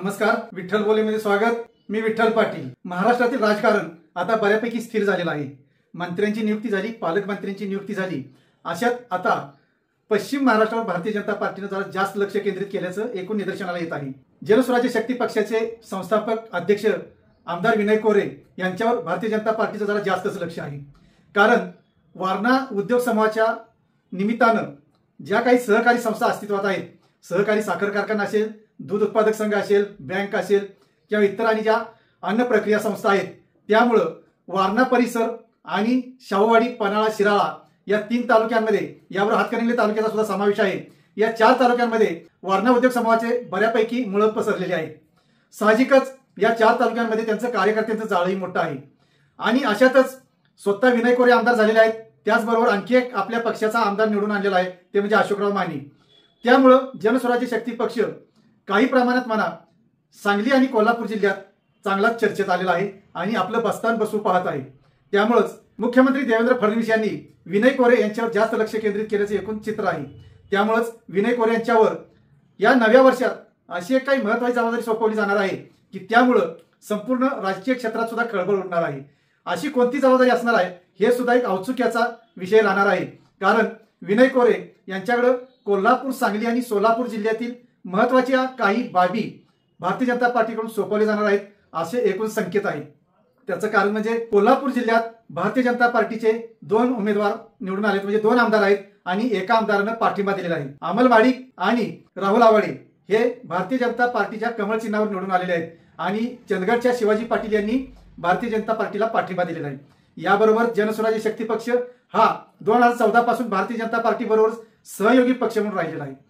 नमस्कार, विठ्ठल बोलेमध्ये स्वागत। मी विठ्ठल पाटील। महाराष्ट्रातील राजकारण आता बऱ्यापैकी स्थिर झालेलं आहे। मंत्र्यांची नियुक्ती झाली, पालकमंत्र्यांची नियुक्ती झाली। अशात आता पश्चिम महाराष्ट्रावर भारतीय जनता पार्टीने जरा जास्त लक्ष केंद्रित केल्याचं एकूण निदर्शनाला येत आहे। जनस्वराज्य शक्ती पक्षाचे संस्थापक अध्यक्ष आमदार विनय कोरे यांच्यावर भारतीय जनता पार्टीचं जरा जास्तच लक्ष आहे। कारण वारणा उद्योग समूहाच्या निमित्तानं ज्या काही सहकारी संस्था अस्तित्वात आहेत, सहकारी साखर कारखाना असेल, दूध उत्पादक संघ असेल, बँक असेल किंवा इतर आणि ज्या अन्न प्रक्रिया संस्था आहेत, त्यामुळं वारणा परिसर आणि शाहूवाडी, पन्हाळा, शिराळा या 3 तालुक्यांमध्ये, यावर हातकणंगले तालुक्याचा सुद्धा समावेश आहे, या 4 तालुक्यांमध्ये वारणा उद्योग समूहाचे बऱ्यापैकी मुळं पसरलेले आहेत। साहजिकच या 4 तालुक्यांमध्ये त्यांचं कार्यकर्त्यांचं जाळंही मोठं आहे। आणि अशातच स्वतः विनय कोरे आमदार झालेले आहेत। त्याचबरोबर आणखी एक आपल्या पक्षाचा आमदार निवडून आणलेला आहे, ते म्हणजे अशोकराव माने। त्यामुळं जनस्वराज्य शक्ती पक्ष काही प्रमाणात म्हणा सांगली आणि कोल्हापूर जिल्ह्यात चांगलाच चर्चेत आलेला आहे आणि आपलं बस्तान बसू पाहत आहे। त्यामुळेच मुख्यमंत्री देवेंद्र फडणवीस यांनी विनय कोरे यांच्यावर जास्त लक्ष केंद्रित केल्याचं एकूण चित्र आहे। त्यामुळेच विनय कोरे यांच्यावर या नव्या वर्षात अशी एक काही महत्त्वाची जबाबदारी सोपवली जाणार आहे की त्यामुळं संपूर्ण राजकीय क्षेत्रात सुद्धा खळबळ उडणार आहे। अशी कोणती जबाबदारी असणार आहे हे सुद्धा एक औत्सुक्याचा विषय राहणार आहे। कारण विनय कोरे यांच्याकडे कोल्हापूर, सांगली आणि सोलापूर जिल्ह्यातील महत्त्वाच्या काही बाबी भारतीय जनता पार्टीकडून सोपवले जाणार आहेत असे एकूण संकेत आहे। त्याचं कारण म्हणजे कोल्हापूर जिल्ह्यात भारतीय जनता पार्टीचे 2 उमेदवार निवडून आलेत, म्हणजे 2 आमदार आहेत आणि एका आमदारानं पाठिंबा दिलेला आहे। अमल माडिक आणि राहुल आवाडे हे भारतीय जनता पार्टीच्या कमळ चिन्हावर निवडून आलेले आहेत आणि चंदगडच्या शिवाजी पाटील यांनी भारतीय जनता पार्टीला पाठिंबा दिलेला आहे। याबरोबर जनस्वराज्य शक्ती पक्ष हा 2014 पासून भारतीय जनता पार्टी बरोबर सहयोगी पक्ष म्हणून राहिलेला आहे।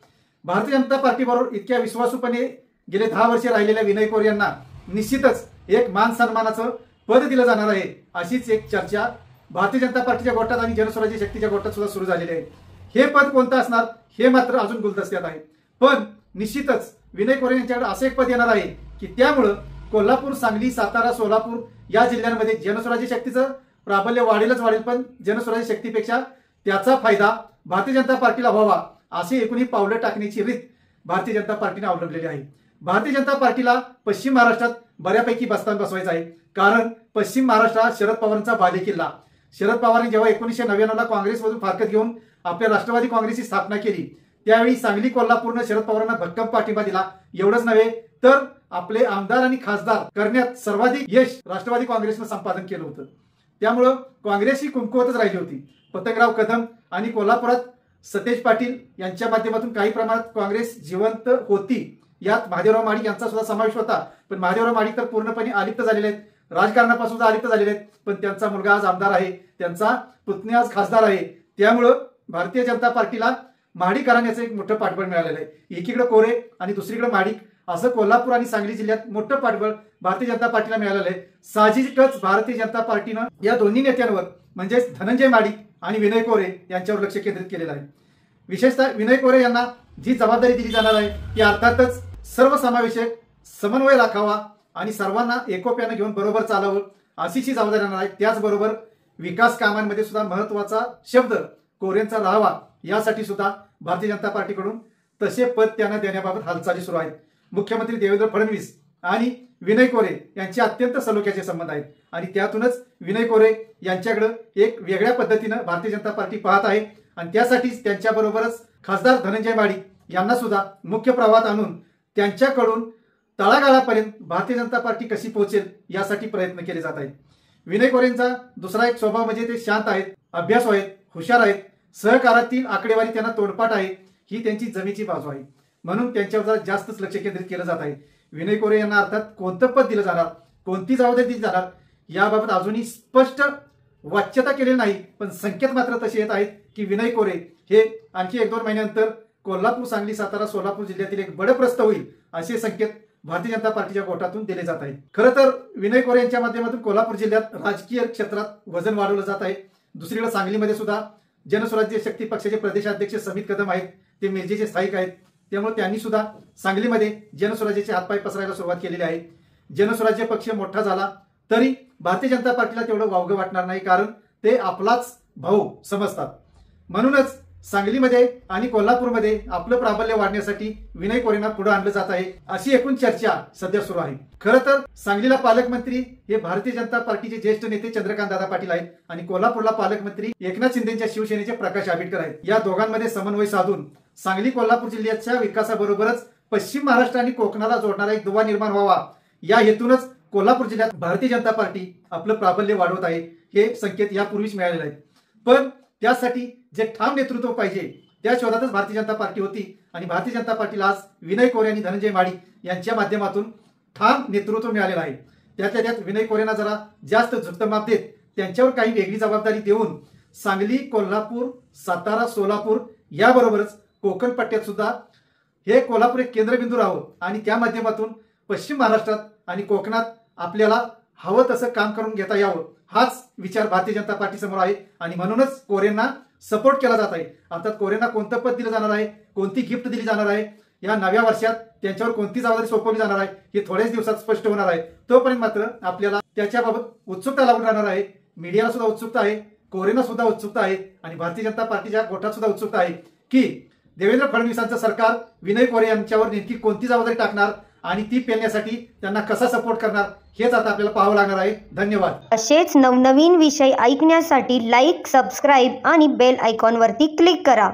भारतीय जनता पार्टी बरोबर इतक्या विश्वासूपणे गेले 10 वर्षे राहिलेल्या विनय कोरे यांना निश्चितच एक मान सन्मानाचं पद दिलं जाणार आहे, अशीच एक चर्चा भारतीय जनता पार्टीच्या गोटात आणि जनस्वराज्य शक्तीच्या गोटात सुद्धा सुरू झालेली आहे। हे पद कोणतं असणार हे मात्र अजून गुलदस्त्यात आहे, पण निश्चितच विनय कोरे यांच्याकडे असं एक पद येणार आहे की त्यामुळं कोल्हापूर, सांगली, सातारा, सोलापूर या जिल्ह्यांमध्ये जनस्वराज्य शक्तीचं प्राबल्य वाढेलच वाढेल, पण जनस्वराज्य शक्तीपेक्षा त्याचा फायदा भारतीय जनता पार्टीला व्हावा असे एकूणही पावलं टाकण्याची रीत भारतीय जनता पार्टीने अवलंबलेली आहे। भारतीय जनता पार्टीला पश्चिम महाराष्ट्रात बऱ्यापैकी बस्तान बसवायचं आहे, कारण पश्चिम महाराष्ट्रात शरद पवारांचा बालेकिल्ला। शरद पवारांनी जेव्हा 1999ला काँग्रेसमधून फारकत घेऊन आपल्या राष्ट्रवादी काँग्रेसची स्थापना केली, त्यावेळी सांगली, कोल्हापूरनं शरद पवारांना भक्कम पाठिंबा दिला। एवढंच नव्हे तर आपले आमदार आणि खासदार करण्यात सर्वाधिक यश राष्ट्रवादी काँग्रेसनं संपादन केलं होतं। त्यामुळं काँग्रेसही कुंकुवतच राहिली होती। पतंगराव कदम आणि कोल्हापुरात सतेज पाटील यांच्या माध्यमातून काही प्रमाणात काँग्रेस जिवंत होती। यात महादेवराव माडिक यांचा सुद्धा समावेश होता, पण महादेवराव माडिक तर पूर्णपणे अलिप्त झालेले आहेत, राजकारणापासून अलिप्त झालेले आहेत, पण त्यांचा मुलगा आज आमदार आहे, त्यांचा पुतणी आज खासदार आहे। त्यामुळं भारतीय जनता पार्टीला माडिक घराण्याचं एक मोठं पाठबळ मिळालेलं आहे। एकीकडे कोरे आणि दुसरीकडे माडिक, असं कोल्हापूर आणि सांगली जिल्ह्यात मोठं पाठबळ भारतीय जनता पार्टीला मिळालेलं आहे। साहजिकच भारतीय जनता पार्टीनं या दोन्ही नेत्यांवर म्हणजेच धनंजय माडिक आणि विनय कोरे यांच्यावर लक्ष केंद्रित केलेलं आहे। विशेषतः विनय कोरे यांना जी जबाबदारी दिली जाणार आहे ती अर्थातच सर्वसमावेशक समन्वय राखावा आणि सर्वांना एकोप्याने घेऊन बरोबर चालावं अशीची जबाबदारी राहणार आहे। त्याचबरोबर विकास कामांमध्ये सुद्धा महत्त्वाचा शब्द कोरेंचा राहावा, यासाठी सुद्धा भारतीय जनता पार्टीकडून तसे पद त्यांना देण्याबाबत हालचाली सुरू आहेत। मुख्यमंत्री देवेंद्र फडणवीस आणि विनय कोरे यांचे अत्यंत सलोख्याचे संबंध आहेत आणि त्यातूनच विनय कोरे यांच्याकडे एक वेगळ्या पद्धतीनं भारतीय जनता पार्टी पाहत आहे आणि त्यासाठीच त्यांच्याबरोबरच खासदार धनंजय माडिक यांना सुद्धा मुख्य प्रवाहात आणून त्यांच्याकडून तळागाळापर्यंत भारतीय जनता पार्टी कशी पोहोचेल यासाठी प्रयत्न केले जात आहेत। विनय कोरेंचा दुसरा एक स्वभाव म्हणजे ते शांत आहेत, अभ्यासू आहेत, हुशार आहेत, सहकारातील आकडेवारी त्यांना तोंडपाठ आहे, ही त्यांची जमेची बाजू आहे, म्हणून त्यांच्यावर जास्तच लक्ष केंद्रित केलं जात आहे। विनय कोरे यांना अर्थात कोणतं पद दिलं जाणार, कोणती जबाबदारी दिली जाणार याबाबत अजूनही स्पष्ट वाच्यता केलेली नाही, पण संकेत मात्र तसे येत आहेत की विनय कोरे हे आणखी 1-2 महिन्यानंतर कोल्हापूर, सांगली, सातारा, सोलापूर जिल्ह्यातील एक बडप्रस्थ होईल असे संकेत भारतीय जनता पार्टीच्या गोटातून दिले जात आहेत। खरं तर विनय कोरे यांच्या माध्यमातून कोल्हापूर जिल्ह्यात राजकीय क्षेत्रात वजन वाढवलं जात आहे। दुसरीकडे सांगलीमध्ये सुद्धा जनस्वराज्य शक्ती पक्षाचे प्रदेशाध्यक्ष समित कदम आहेत, ते मिरजेचे स्थायिक आहेत, त्यामुळे त्यांनी सुद्धा सांगलीमध्ये जनस्वराज्याचे हातपाय पसरायला सुरुवात केलेली आहे। जनस्वराज्य पक्ष मोठा झाला तरी भारतीय जनता पार्टीला तेवढं वावगं वाटणार नाही, कारण ते आपलाच भाऊ समजतात। म्हणूनच सांगलीमध्ये आणि कोल्हापूरमध्ये आपलं प्राबल्य वाढण्यासाठी विनय कोरेंना पुढे आणलं जात आहे, अशी एकूण चर्चा सध्या सुरू आहे. खरं तर सांगलीला पालकमंत्री हे भारतीय जनता पार्टीचे ज्येष्ठ नेते चंद्रकांत दादा पाटील आहेत आणि कोल्हापूरला पालकमंत्री एकनाथ शिंदेच्या शिवसेनेचे प्रकाश आंबेडकर आहेत. या दोघांमध्ये समन्वय साधून सांगली कोल्हापूर जिल्ह्याच्या विकासाबरोबरच पश्चिम महाराष्ट्र आणि कोकणाला जोडणारा एक दुवा निर्माण व्हावा, या हेतूनच कोल्हापूर जिल्ह्यात भारतीय जनता पार्टी आपलं प्राबल्य वाढवत आहे. हे संकेत यापूर्वीच मिळालेले आहेत. पण त्यासाठी जे ठाम नेतृत्व पाहिजे त्या शोधातच भारतीय जनता पार्टी होती आणि भारतीय जनता पार्टीला आज विनय कोरे आणि धनंजय माडी यांच्या माध्यमातून ठाम नेतृत्व मिळालेलं आहे. त्यातल्या त्यात विनय कोरेंना जरा जास्त झुकतं माप देत त्यांच्यावर काही वेगळी जबाबदारी देऊन सांगली, कोल्हापूर, सातारा, सोलापूर याबरोबरच कोकण पट्ट्यात सुद्धा हे कोल्हापूर एक केंद्रबिंदू राहावं आणि त्या माध्यमातून पश्चिम महाराष्ट्रात आणि कोकणात आपल्याला हवं तसं काम करून घेता यावं, हाच विचार भारतीय जनता पार्टी समोर आहे आणि म्हणूनच कोरेंना सपोर्ट केला जात आहे. अर्थात कोरेंना कोणतं पद दिलं जाणार आहे, कोणती गिफ्ट दिली जाणार आहे, या नव्या वर्षात त्यांच्यावर कोणती जबाबदारी सोपवली जाणार आहे हे थोड्याच दिवसात स्पष्ट होणार आहे. तोपर्यंत मात्र आपल्याला त्याच्याबाबत उत्सुकता लागून राहणार आहे. मीडियाला सुद्धा उत्सुकता आहे, कोरेंना सुद्धा उत्सुकता आहे आणि भारतीय जनता पार्टीच्या गोटात सुद्धा उत्सुकता आहे की देवेंद्र फडणवीसांचं सरकार विनय कोरे यांच्यावर नेमकी कोणती जबाबदारी टाकणार आणि ती पेलण्यासाठी त्यांना कसा सपोर्ट करणार, हेच आता आपल्याला पाहावं लागणार आहे. धन्यवाद. असेच नवनवीन विषय ऐकण्यासाठी लाईक, सबस्क्राईब आणि बेल आयकॉनवरती क्लिक करा.